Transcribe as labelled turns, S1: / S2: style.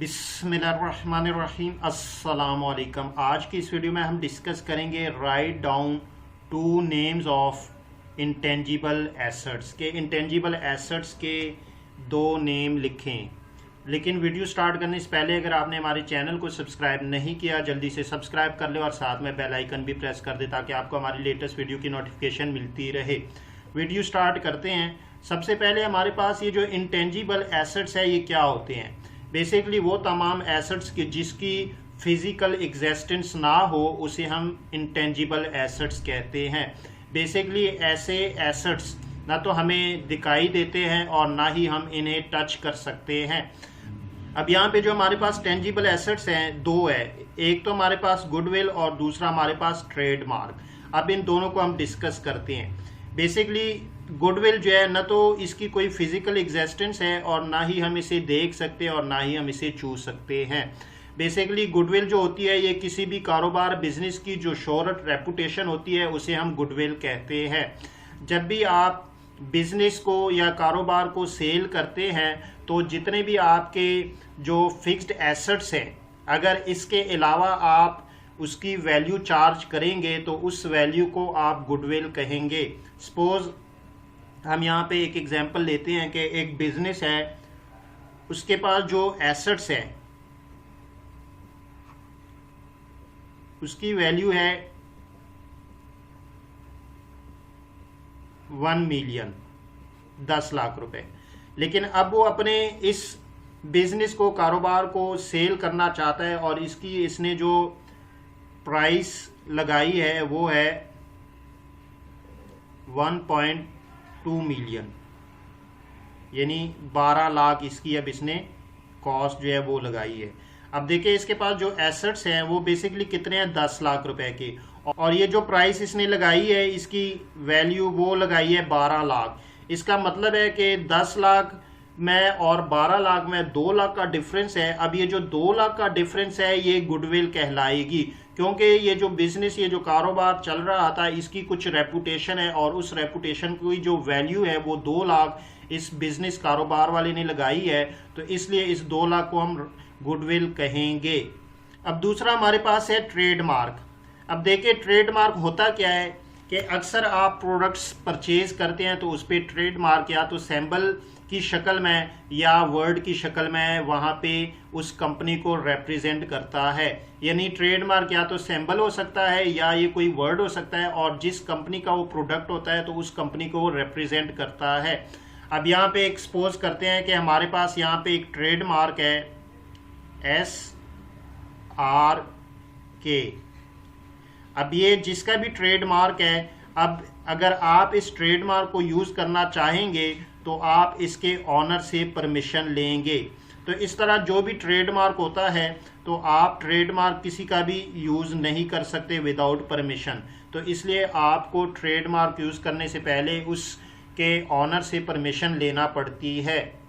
S1: बिस्मिल्लाहिर्रहमानिर्रहीम अस्सलाम वालेकुम। आज की इस वीडियो में हम डिस्कस करेंगे write down 2 names of intangible assets के। इंटेंजिबल एसेट्स के 2 नेम लिखें। लेकिन वीडियो स्टार्ट करने से पहले अगर आपने हमारे चैनल को सब्सक्राइब नहीं किया जल्दी से सब्सक्राइब कर ले और साथ में बेल आइकन भी प्रेस कर दे ताकि आपको हमारी लेटेस्ट वीडियो की नोटिफिकेशन मिलती रहे। वीडियो स्टार्ट करते हैं। सबसे पहले हमारे पास ये जो इंटेंजिबल एसेट्स है ये क्या होते हैं। बेसिकली वो तमाम एसेट्स की जिसकी फिजिकल एग्जिस्टेंस ना हो उसे हम इंटेंजिबल एसेट्स कहते हैं। बेसिकली ऐसे एसेट्स ना तो हमें दिखाई देते हैं और ना ही हम इन्हें टच कर सकते हैं। अब यहाँ पे जो हमारे पास टेंजिबल एसेट्स हैं 2 है। एक तो हमारे पास गुडविल और दूसरा हमारे पास ट्रेडमार्क। अब इन दोनों को हम डिस्कस करते हैं। बेसिकली गुडविल जो है न तो इसकी कोई फिजिकल एग्जिस्टेंस है और ना ही हम इसे देख सकते हैं और ना ही हम इसे छू सकते हैं। बेसिकली गुडविल जो होती है ये किसी भी कारोबार बिजनेस की जो शोहरत रेपुटेशन होती है उसे हम गुडविल कहते हैं। जब भी आप बिजनेस को या कारोबार को सेल करते हैं तो जितने भी आपके जो फिक्स्ड एसेट्स हैं अगर इसके अलावा आप उसकी वैल्यू चार्ज करेंगे तो उस वैल्यू को आप गुडविल कहेंगे। सपोज हम यहाँ पे एक एग्जांपल लेते हैं कि एक बिजनेस है, उसके पास जो एसेट्स है उसकी वैल्यू है 1 मिलियन 10 लाख रुपए। लेकिन अब वो अपने इस बिजनेस को कारोबार को सेल करना चाहता है और इसने जो प्राइस लगाई है वो है 1.2 मिलियन, यानी 12 लाख इसकी अब इसने कॉस्ट जो है वो लगाई है। अब देखिए इसके पास जो एसेट्स हैं वो बेसिकली कितने हैं 10 लाख रुपए के और ये जो प्राइस इसने लगाई है इसकी वैल्यू वो लगाई है 12 लाख। इसका मतलब है कि 10 लाख में और 12 लाख में 2 लाख का डिफरेंस है। अब ये जो 2 लाख का डिफरेंस है ये गुडविल कहलाएगी क्योंकि ये जो बिजनेस ये जो कारोबार चल रहा था इसकी कुछ रेपुटेशन है और उस रेपुटेशन की जो वैल्यू है वो 2 लाख इस बिजनेस कारोबार वाले ने लगाई है, तो इसलिए इस 2 लाख को हम गुडविल कहेंगे। अब दूसरा हमारे पास है ट्रेडमार्क। अब देखिए ट्रेडमार्क होता क्या है कि अक्सर आप प्रोडक्ट्स परचेज करते हैं तो उस पर ट्रेडमार्क या तो सिंबल की शक्ल में या वर्ड की शक्ल में वहाँ पे उस कंपनी को रिप्रेजेंट करता है। यानी ट्रेडमार्क या तो सिंबल हो सकता है या ये कोई वर्ड हो सकता है और जिस कंपनी का वो प्रोडक्ट होता है तो उस कंपनी को वो रिप्रेजेंट करता है। अब यहाँ पे एक्सपोज करते हैं कि हमारे पास यहाँ पे एक ट्रेडमार्क है SRK। अब ये जिसका भी ट्रेडमार्क है, अब अगर आप इस ट्रेडमार्क को यूज़ करना चाहेंगे तो आप इसके ऑनर से परमिशन लेंगे। तो इस तरह जो भी ट्रेडमार्क होता है तो आप ट्रेडमार्क किसी का भी यूज़ नहीं कर सकते विदाउट परमिशन। तो इसलिए आपको ट्रेडमार्क यूज़ करने से पहले उसके ऑनर से परमिशन लेना पड़ती है।